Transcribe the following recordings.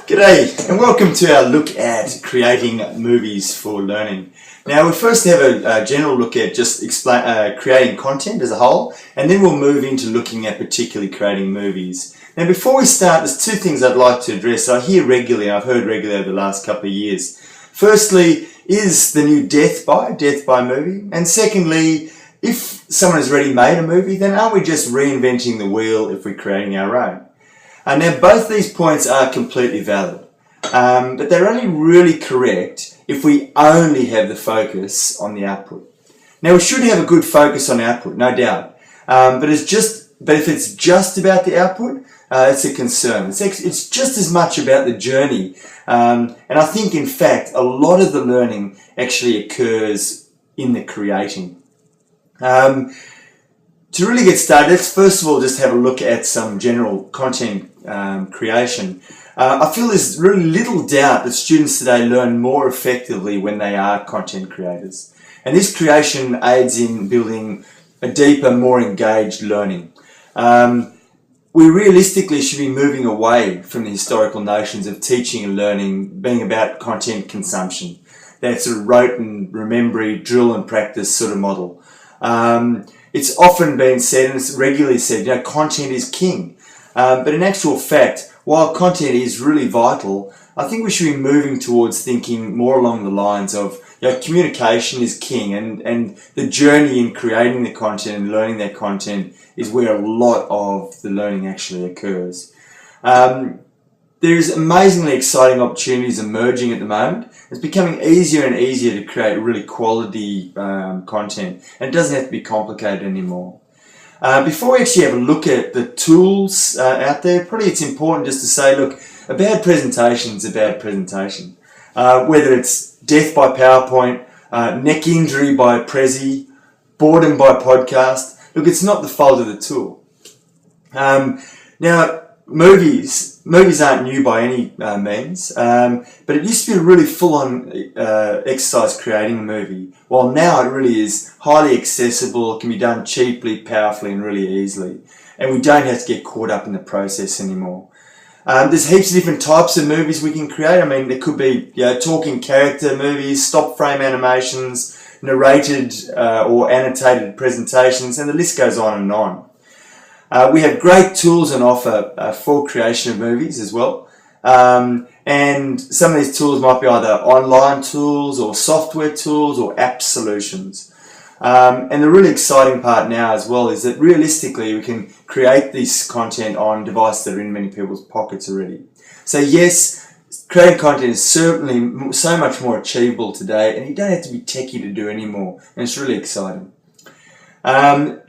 G'day and welcome to our look at creating movies for learning. Now we first have a general look at just creating content as a whole, and then we'll move into looking at particularly creating movies. Now before we start, there's two things I'd like to address. I've heard regularly over the last couple of years. Firstly, is the new Death by movie? And secondly, if someone has already made a movie, then aren't we just reinventing the wheel if we're creating our own? Now both these points are completely valid, but they're only really correct if we only have the focus on the output. Now we should have a good focus on output, no doubt, but if it's just about the output, it's a concern. It's just as much about the journey, and I think in fact a lot of the learning actually occurs in the creating. To really get started, let's first of all just have a look at some general content creation. I feel there's really little doubt that students today learn more effectively when they are content creators. And this creation aids in building a deeper, more engaged learning. We realistically should be moving away from the historical notions of teaching and learning being about content consumption. That sort of rote and remembery, drill and practice sort of model. It's often been said, and it's regularly said, content is king. But in actual fact, while content is really vital, I think we should be moving towards thinking more along the lines of communication is king, and the journey in creating the content and learning that content is where a lot of the learning actually occurs. There's amazingly exciting opportunities emerging at the moment. It's becoming easier and easier to create really quality content, and it doesn't have to be complicated anymore. Before we actually have a look at the tools out there, probably it's important just to say, look, a bad presentation is a bad presentation. Whether it's death by PowerPoint, neck injury by Prezi, boredom by podcast, look, it's not the fault of the tool. Now, movies aren't new by any means, but it used to be a really full-on exercise creating a movie, while now it really is highly accessible, it can be done cheaply, powerfully and really easily, and we don't have to get caught up in the process anymore. There's heaps of different types of movies we can create. I mean, there could be talking character movies, stop frame animations, narrated or annotated presentations, and the list goes on and on. We have great tools on offer for creation of movies as well, and some of these tools might be either online tools or software tools or app solutions. And the really exciting part now as well is that realistically we can create this content on devices that are in many people's pockets already. So yes, creating content is certainly so much more achievable today, and you don't have to be techie to do anymore, and it's really exciting.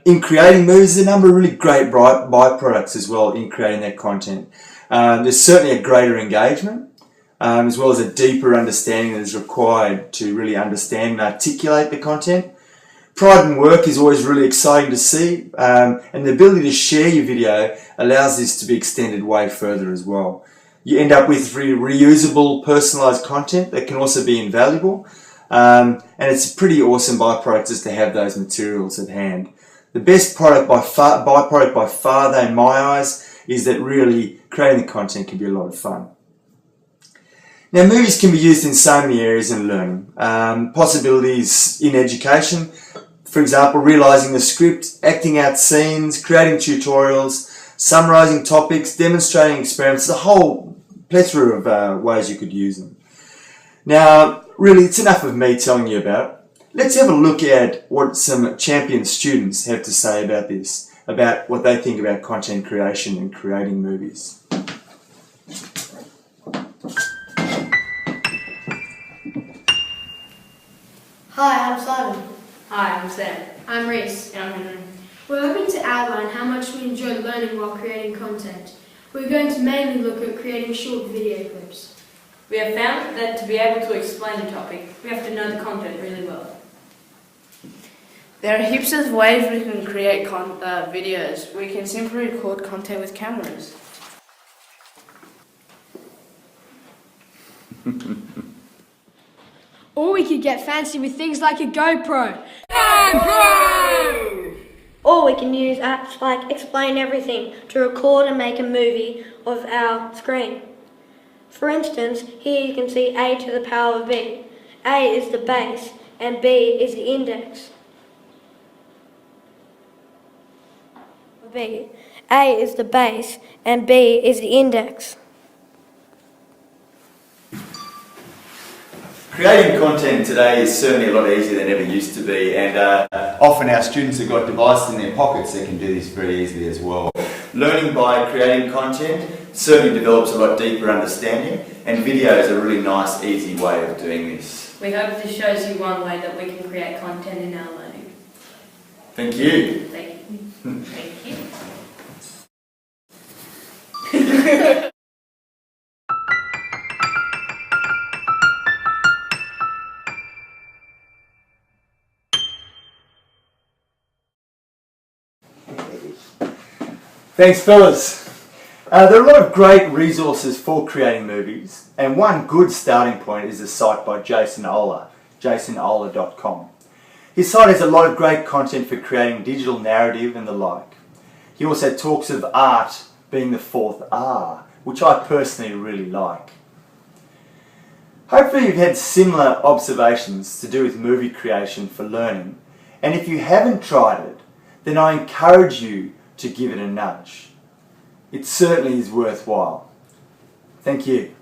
In creating movies, there's a number of really great byproducts as well in creating that content. There's certainly a greater engagement, as well as a deeper understanding that is required to really understand and articulate the content. Pride in work is always really exciting to see, and the ability to share your video allows this to be extended way further as well. You end up with reusable, personalised content that can also be invaluable. And it's a pretty awesome byproduct just to have those materials at hand. The best byproduct by far, though, in my eyes, is that really creating the content can be a lot of fun. Now, movies can be used in so many areas in learning. Possibilities in education, for example, realising the script, acting out scenes, creating tutorials, summarising topics, demonstrating experiments. There's a whole plethora of ways you could use them. Now, really, it's enough of me telling you about it. Let's have a look at what some champion students have to say about this, about what they think about content creation and creating movies. Hi, I'm Simon. Hi, I'm Sam. I'm Reese. And I'm Henry. We're hoping to outline how much we enjoy learning while creating content. We're going to mainly look at creating short video clips. We have found that to be able to explain the topic, we have to know the content really well. There are heaps of ways we can create videos. We can simply record content with cameras. Or we could get fancy with things like a GoPro. Or we can use apps like Explain Everything to record and make a movie of our screen. For instance, here you can see a to the power of b. A is the base and b is the index. B. A is the base and b is the index. Creating content today is certainly a lot easier than it ever used to be, and often our students have got devices in their pockets that can do this very easily as well. Learning by creating content certainly develops a lot deeper understanding, and video is a really nice, easy way of doing this. We hope this shows you one way that we can create content in our learning. Thank you. Thank you. Thank you. Thanks, fellas. There are a lot of great resources for creating movies, and one good starting point is a site by Jason Oler, jasonoler.com. His site has a lot of great content for creating digital narrative and the like. He also talks of art being the fourth R, which I personally really like. Hopefully you've had similar observations to do with movie creation for learning, and if you haven't tried it, then I encourage you to give it a nudge. It certainly is worthwhile. Thank you.